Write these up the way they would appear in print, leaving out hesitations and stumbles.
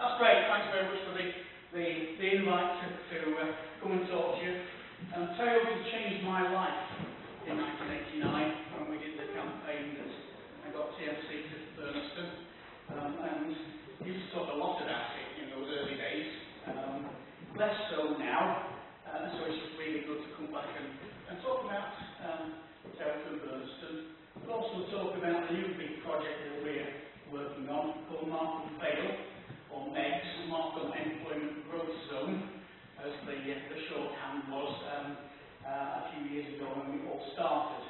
That's great. Thanks very much for the invite to come and talk to you. Toyota changed my life in 1989 when we did the campaign that I got TMC to Burniston. And we used to talk a lot about it in those early days. Less so now. So it's just really good to come back and talk about Toyota and Burniston. But also talk about the new big project that we're working on called Markham Vale, or MEGS, Markham Employment Growth Zone, as the shorthand was a few years ago when we all started.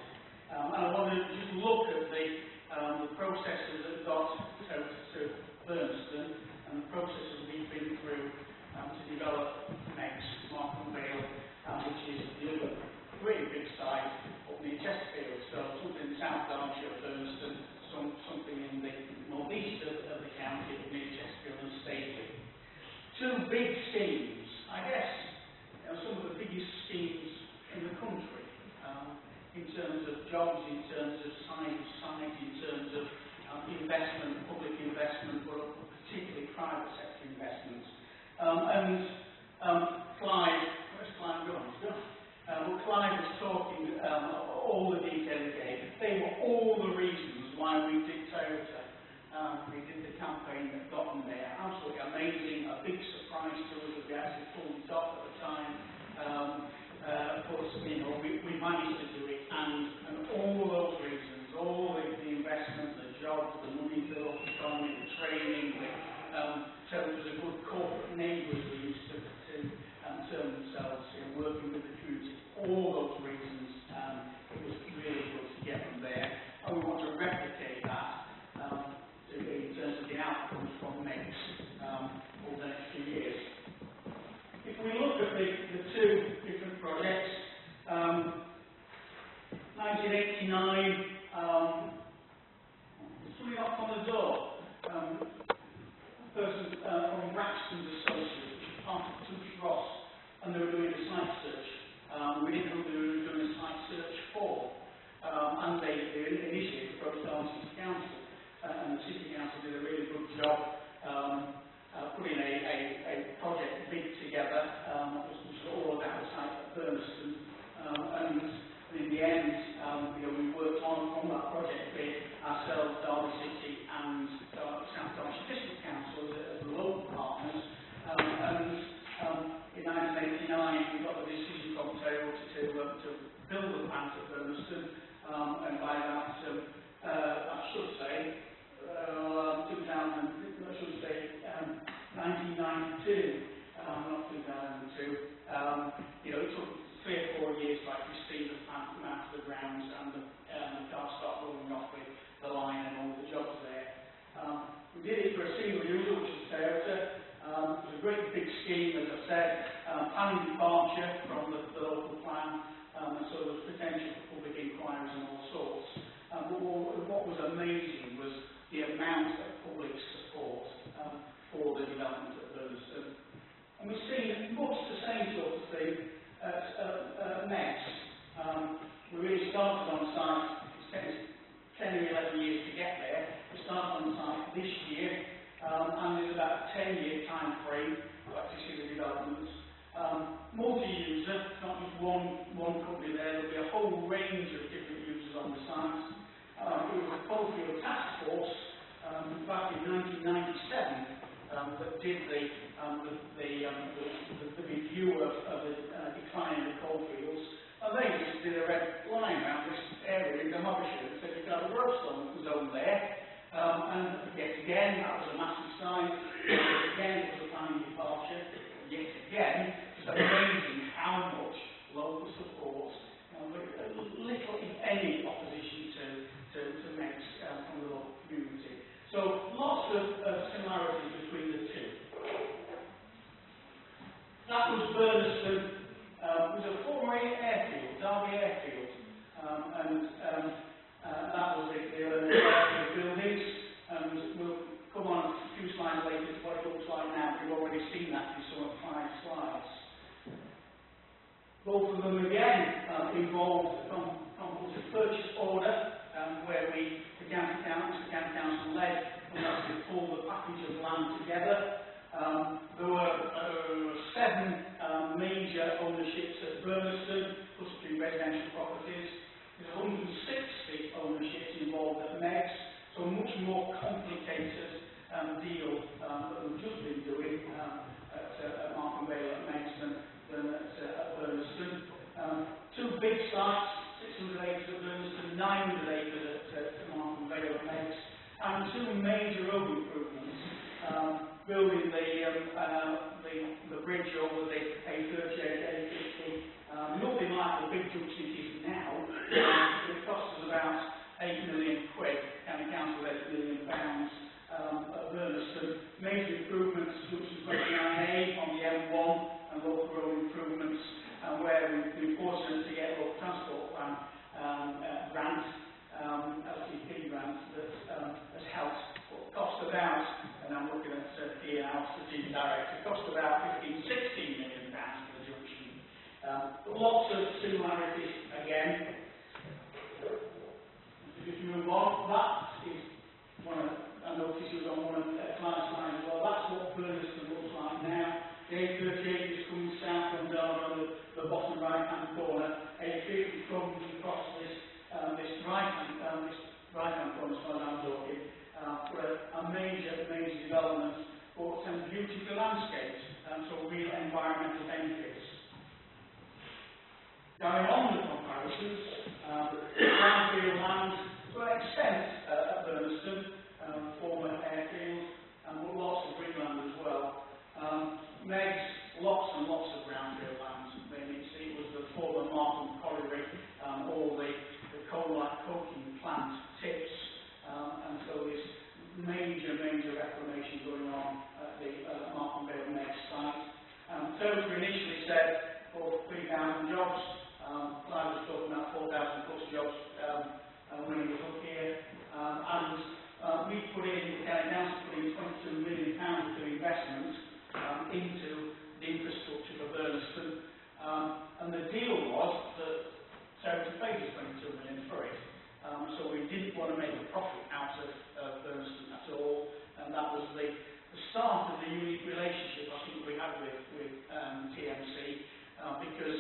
And I want to just look at the processes that got to Burniston and the processes we've been through to develop MEGS, Markham Vale, which is the other really big site up near Chesterfield. So something in South Derbyshire, Burniston, something in the northeast of the county near Chesterfield and Staveley. Two big schemes, I guess, some of the biggest schemes in the country, in terms of jobs, in terms of size, in terms of investment, public investment, but particularly private sector investment. Clive, where's Clive gone? He's gone. Well, Clive was talking all the detail he gave. They were all the reasons why we did Toyota. We did the campaign that got them there. Absolutely amazing, a big surprise to us that we actually pulled it off at the time. But we managed to do it, and all those reasons, all the investment, the jobs, the money to the local economy, the training, Toyota's a good corporate neighbour, as we used to term themselves, working with the community. All those reasons, it was really good to get them there, and we want to replicate that in terms of the outcomes from MEGS over the next few years. If we look at the two different projects, 1989, somebody knocked on the door. A person from Braxton's Associates, which is part of Touche Ross, and they were doing a site search. We didn't know they were doing a site search for. And they initially approached our City Council, and the City Council did a really good job putting a project bid together, which was all about the site at Burniston. And in the end, we worked on that project bid ourselves, Derby City and South Derbyshire District Council as the local partners. In 1989, we got the decision from Toyota to build the plant at Burniston, and by that, I should say, 1992, not 2002. It took 3 or 4 years to actually see the plant come out of the ground and the cars start rolling off with the line and all the jobs there. We did it for a single user, which is Toyota. It was a great big scheme, as I said, planning departure from the local plan, and so there was potential for public inquiries and all sorts. But what was amazing was the amount of public support for the development of Burniston. And we've seen much the same sort of thing at MEGS. We really started on site, it's taken 10 or 11 years to get there. We started on site this year, and there's about a 10-year time frame to actually see the developments. Multi-user, not just one company there, there'll be a whole range of different users on the site. It was a Coalfield task force back in 1997 that did the review of the decline in the coalfields, and they just did a red line around this area in Derbyshire and said you've got a growth zone there, and yet again that was a massive site, yet again it was a planning departure, yet again it's amazing how much local support, little if any opposition to MEGS from the local community. So lots of similarities between the two. That was Burniston. It was a former airfield, Derby Airfield, and that was the buildings. And we'll come on a few slides later to what it looks like now. We've already seen that in some of 5 slides. Both of them again involved a compulsory purchase order, where the county council led and actually pulled the package of land together. There were 7 major ownerships at Burniston, plus 2 residential properties. There's 160 ownerships involved at Meggs, so a much more complicated deal that we've just been doing at Markham Vale at Meggs than at Burniston. 2 big sites, 600 acres at Burniston, 900 acres at Markham Vale at Meggs, and 2 major road improvements, building the bridge over the A38, A50, nothing like the big junction it is now. It cost us about £8 million, County Council £8 million at Burniston. Major improvements, junction 29A on the M1 and local road improvements, where we've been fortunate to get a local transport plan grant, LTP grant, that has helped. Cost about, and I'm looking at here now, Strategic Director, cost about £15–16 million for the junction. Lots of similarities again. Just move on. That is one of, I noticed it was on one of the client's line as well. That's what Burniston looks like now. The A38 is coming south from down on the bottom right-hand corner. A50 comes across this right-hand corner, as far as I'm talking. For a major development, but beautiful landscapes, so real environmental benefits. Going on the comparisons, brownfield land to an extent at Burniston, former airfield, but lots of green land as well. Meggs, lots and lots of brownfield land. It was the former Markham Colliery, all the coking plant tips. And so there's major reclamation going on at the Markham Vale Meggs site. Total initially said for 3,000 jobs. Clive was talking about 4,000 plus jobs when he was up here. We put in, County Council put in £22 million of investment into the infrastructure for Burniston. And the deal was that Territory paid us £22 million for it. So we didn't want to make a profit out of Burniston at all, and that was the start of the unique relationship I think we had with TMC, because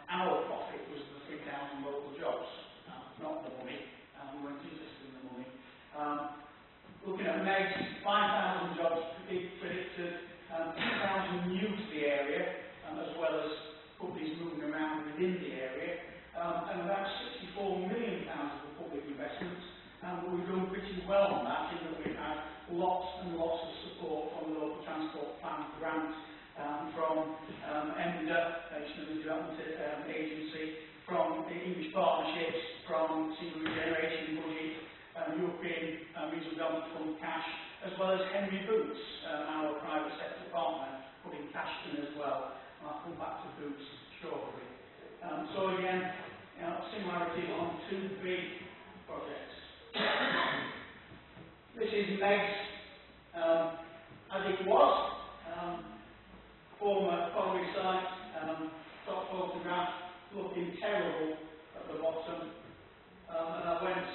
our profit was the 3,000 local jobs, not the money. We weren't interested in the money. Looking at Meggs, 5,000 jobs predicted, 2,000 new to the area, as well as companies moving around within the area. And about £64 million of the public investments, but we've done pretty well on that, in that we've had lots and lots of support from the local transport plan grant, from EMDA, National Development Agency, from the English Partnerships, from Single Regeneration Budget, European Regional Development Fund cash, as well as Henry Boots, our private sector partner, putting cash in as well. And I'll come back to Boots shortly. So again, similarities on 2 big projects. This is Meggs as it was, former colliery site, top photograph, looking terrible at the bottom. And I went